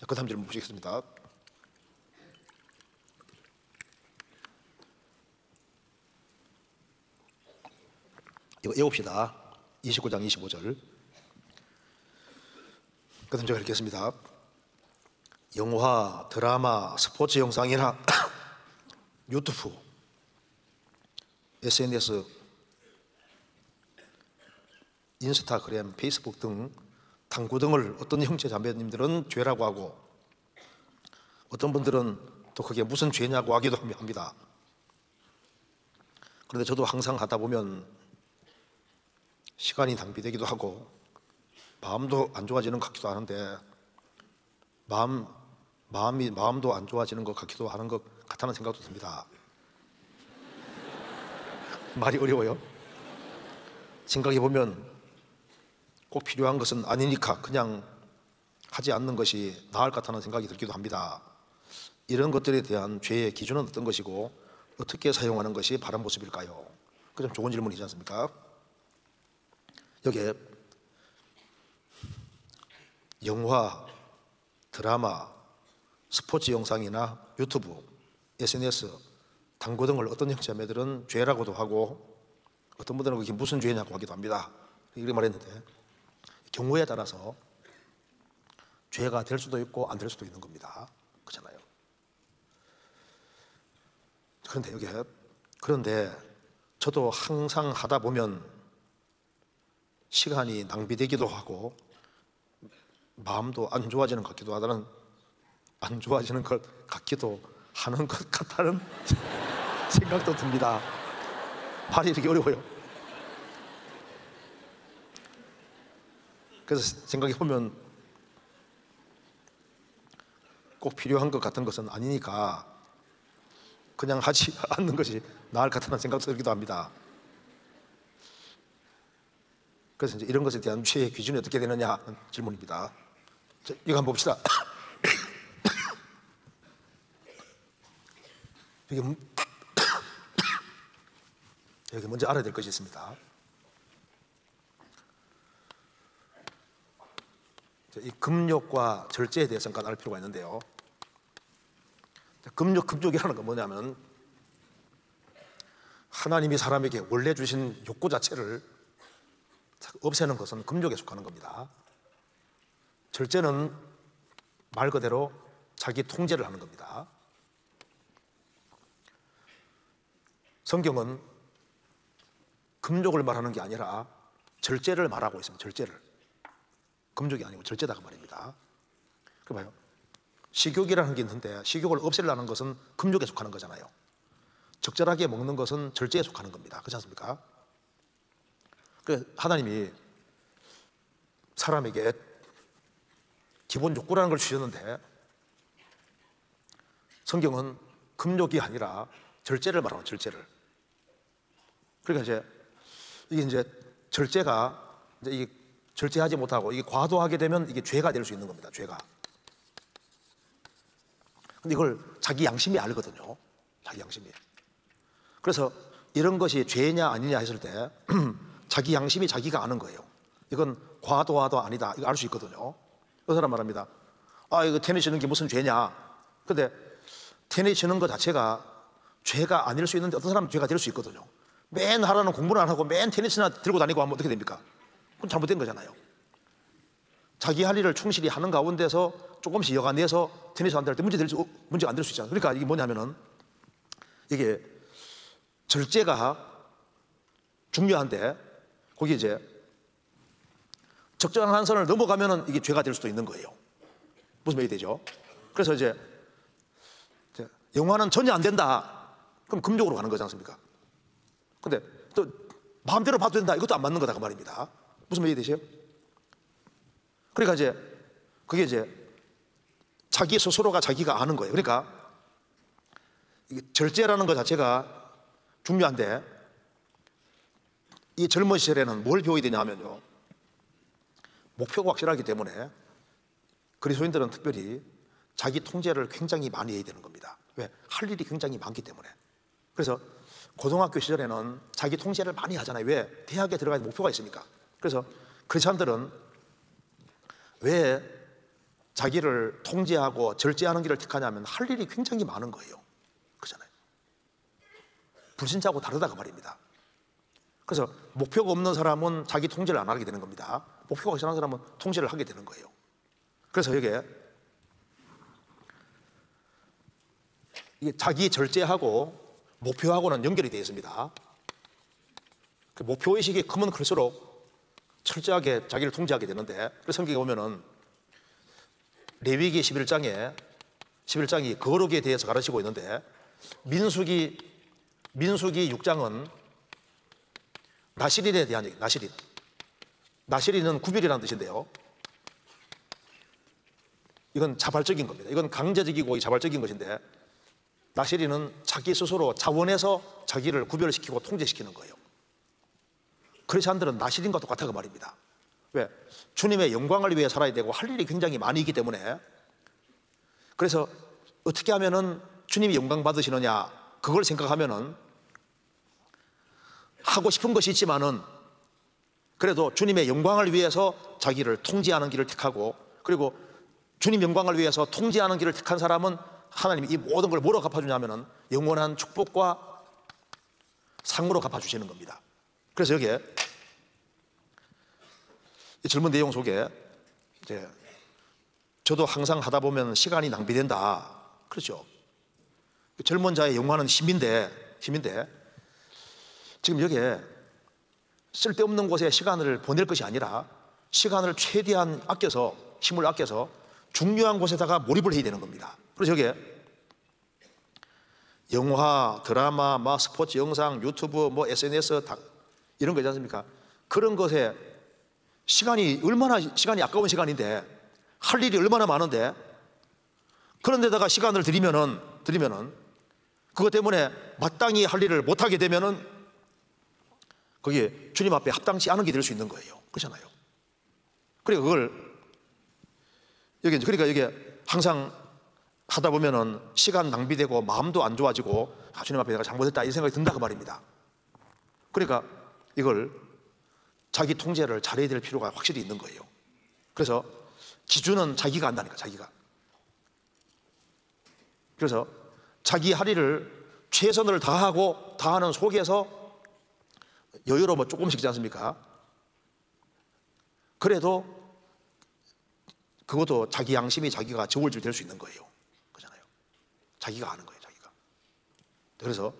그 다음 질문 보시겠습니다. 이거 읽읍시다. 29장 25절. 그 다음 제가 읽겠습니다. 영화, 드라마, 스포츠 영상이나 유튜브, SNS, 인스타그램, 페이스북 등 탐구 등을 어떤 형제 자매님들은 죄라고 하고 어떤 분들은 또 그게 무슨 죄냐고 하기도 합니다. 그런데 저도 항상 하다 보면 시간이 낭비되기도 하고 마음도 안 좋아지는 것 같기도 하는데 마음도 안 좋아지는 것 같기도 하는 것 같다는 생각도 듭니다. 말이 어려워요. 생각해 보면 꼭 필요한 것은 아니니까 그냥 하지 않는 것이 나을 것 같다는 생각이 들기도 합니다. 이런 것들에 대한 죄의 기준은 어떤 것이고 어떻게 사용하는 것이 바른 모습일까요? 그 좀 좋은 질문이지 않습니까? 여기에 영화, 드라마, 스포츠 영상이나 유튜브, SNS, 탐구 등을 어떤 형제자매들은 죄라고도 하고 어떤 분들은 그게 무슨 죄냐고 하기도 합니다. 이렇게 말했는데 경우에 따라서 죄가 될 수도 있고 안 될 수도 있는 겁니다. 그렇잖아요. 그런데 저도 항상 하다 보면 시간이 낭비되기도 하고 마음도 안 좋아지는 것 같기도 하다는 안 좋아지는 것 같기도 하는 것 같다는 생각도 듭니다. 말이 이렇게 어려워요. 그래서 생각해 보면 꼭 필요한 것 같은 것은 아니니까 그냥 하지 않는 것이 나을 것 같다는 생각도 들기도 합니다. 그래서 이제 이런 것에 대한 죄의 기준이 어떻게 되느냐 하는 질문입니다. 자, 이거 한번 봅시다. 여기 먼저 알아야 될 것이 있습니다. 이 금욕과 절제에 대해서 잠깐 알 필요가 있는데요. 금욕이라는 건 뭐냐면 하나님이 사람에게 원래 주신 욕구 자체를 없애는 것은 금욕에 속하는 겁니다. 절제는 말 그대로 자기 통제를 하는 겁니다. 성경은 금욕을 말하는 게 아니라 절제를 말하고 있습니다. 절제를. 금욕이 아니고 절제다 그 말입니다. 그 봐요. 식욕이라는 게 있는데 식욕을 없애려는 것은 금욕에 속하는 거잖아요. 적절하게 먹는 것은 절제에 속하는 겁니다. 그렇지 않습니까? 하나님이 사람에게 기본 욕구라는 걸 주셨는데 성경은 금욕이 아니라 절제를 말하는 절제를. 그러니까 이게 절제가 이게 절제하지 못하고 이게 과도하게 되면 이게 죄가 될 수 있는 겁니다. 죄가. 근데 이걸 자기 양심이 알거든요. 자기 양심이. 그래서 이런 것이 죄냐 아니냐 했을 때 자기 양심이 자기가 아는 거예요. 이건 과도하도 아니다. 이거 알 수 있거든요. 그 사람 말합니다. 이거 테니스 치는 게 무슨 죄냐. 근데 테니스 치는 것 자체가 죄가 아닐 수 있는데 어떤 사람은 죄가 될 수 있거든요. 맨 하라는 공부를 안 하고 맨 테니스나 들고 다니고 하면 어떻게 됩니까? 그건 잘못된 거잖아요. 자기 할 일을 충실히 하는 가운데서 조금씩 여간내서 테니스 한다 할 때 문제가 안 될 수 있잖아요. 그러니까 이게 뭐냐면은 이게 절제가 중요한데 거기 이제 적정한 선을 넘어가면은 이게 죄가 될 수도 있는 거예요. 무슨 말이 되죠? 그래서 이제 영화는 전혀 안 된다. 그럼 금욕으로 가는 거지 않습니까? 근데 또 마음대로 봐도 된다. 이것도 안 맞는 거다 그 말입니다. 무슨 말이 되세요? 그러니까 그게 자기 스스로가 자기가 아는 거예요. 그러니까 이게 절제라는 것 자체가 중요한데 이 젊은 시절에는 뭘 배워야 되냐 하면요, 목표가 확실하기 때문에 그리스도인들은 특별히 자기 통제를 굉장히 많이 해야 되는 겁니다. 왜? 할 일이 굉장히 많기 때문에. 그래서 고등학교 시절에는 자기 통제를 많이 하잖아요. 왜? 대학에 들어가야 목표가 있으니까. 그래서 크리스찬들은 왜 자기를 통제하고 절제하는 길을 택하냐면 할 일이 굉장히 많은 거예요. 그렇잖아요. 불신자하고 다르다고 말입니다. 그래서 목표가 없는 사람은 자기 통제를 안 하게 되는 겁니다. 목표가 있는 사람은 통제를 하게 되는 거예요. 그래서 이게 자기 절제하고 목표하고는 연결이 되어 있습니다. 그 목표의식이 크면 클수록 철저하게 자기를 통제하게 되는데, 그래서 성경에 보면은 레위기 11장이 거룩에 대해서 가르치고 있는데, 민수기 6장은 나실인에 대한 얘기. 나실인은 9일이라는 뜻인데요, 이건 자발적인 겁니다. 이건 강제적이고 자발적인 것인데, 나실인은 자기 스스로 자원해서 자기를 구별시키고 통제시키는 거예요. 크리스찬들은 나실인과 똑같아 그 말입니다. 왜? 주님의 영광을 위해 살아야 되고 할 일이 굉장히 많이 있기 때문에. 그래서 어떻게 하면은 주님이 영광 받으시느냐, 그걸 생각하면은 하고 싶은 것이 있지만은 그래도 주님의 영광을 위해서 자기를 통제하는 길을 택하고, 그리고 주님 영광을 위해서 통제하는 길을 택한 사람은 하나님이 이 모든 걸 뭐로 갚아주냐면은 영원한 축복과 상으로 갚아주시는 겁니다. 그래서 여기에 이 질문 내용 속에 이제 저도 항상 하다 보면 시간이 낭비된다, 그렇죠? 젊은 자의 영화는 힘인데 지금 여기에 쓸데없는 곳에 시간을 보낼 것이 아니라 시간을 최대한 아껴서, 힘을 아껴서 중요한 곳에다가 몰입을 해야 되는 겁니다. 그래서 여기에 영화, 드라마, 스포츠 영상, 유튜브, SNS 이런 거 있지 않습니까? 그런 것에 시간이 아까운 시간인데, 할 일이 얼마나 많은데, 그런 데다가 시간을 들이면은 그것 때문에 마땅히 할 일을 못하게 되면은 그게 주님 앞에 합당치 않은 게 될 수 있는 거예요. 그렇잖아요. 그러니까 이게 항상 하다 보면은 시간 낭비되고 마음도 안 좋아지고, 주님 앞에 내가 잘못했다 이 생각이 든다 그 말입니다. 그러니까 이걸 자기 통제를 잘해야 될 필요가 확실히 있는 거예요. 그래서 기준은 자기가 한다니까, 자기가. 그래서 자기 할 일을 최선을 다하는 속에서 여유로워 조금씩이지 않습니까? 그래도 그것도 자기 양심이 자기가 저울질 될 수 있는 거예요. 그렇잖아요. 자기가 아는 거예요, 자기가. 그래서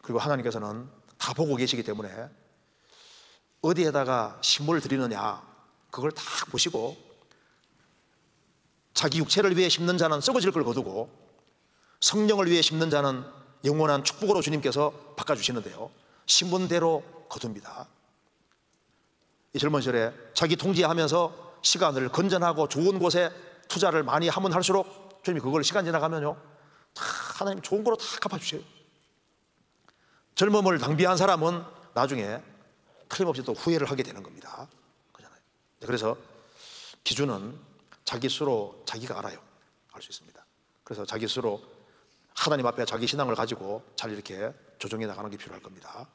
그리고 하나님께서는 다 보고 계시기 때문에 어디에다가 심을 드리느냐, 그걸 다 보시고, 자기 육체를 위해 심는 자는 썩어질 걸 거두고 성령을 위해 심는 자는 영원한 축복으로 주님께서 바꿔주시는데요, 심은 대로 거둡니다. 이 젊은 시절에 자기 통제하면서 시간을 건전하고 좋은 곳에 투자를 많이 하면 할수록 주님이 그걸 시간 지나가면요, 하나님 좋은 거로 다 갚아주세요. 젊음을 낭비한 사람은 나중에 틀림없이 또 후회를 하게 되는 겁니다. 그렇잖아요. 그래서 기준은 자기 스스로 자기가 알아요. 알 수 있습니다. 그래서 자기 스스로 하나님 앞에 자기 신앙을 가지고 잘 이렇게 조정해 나가는 게 필요할 겁니다.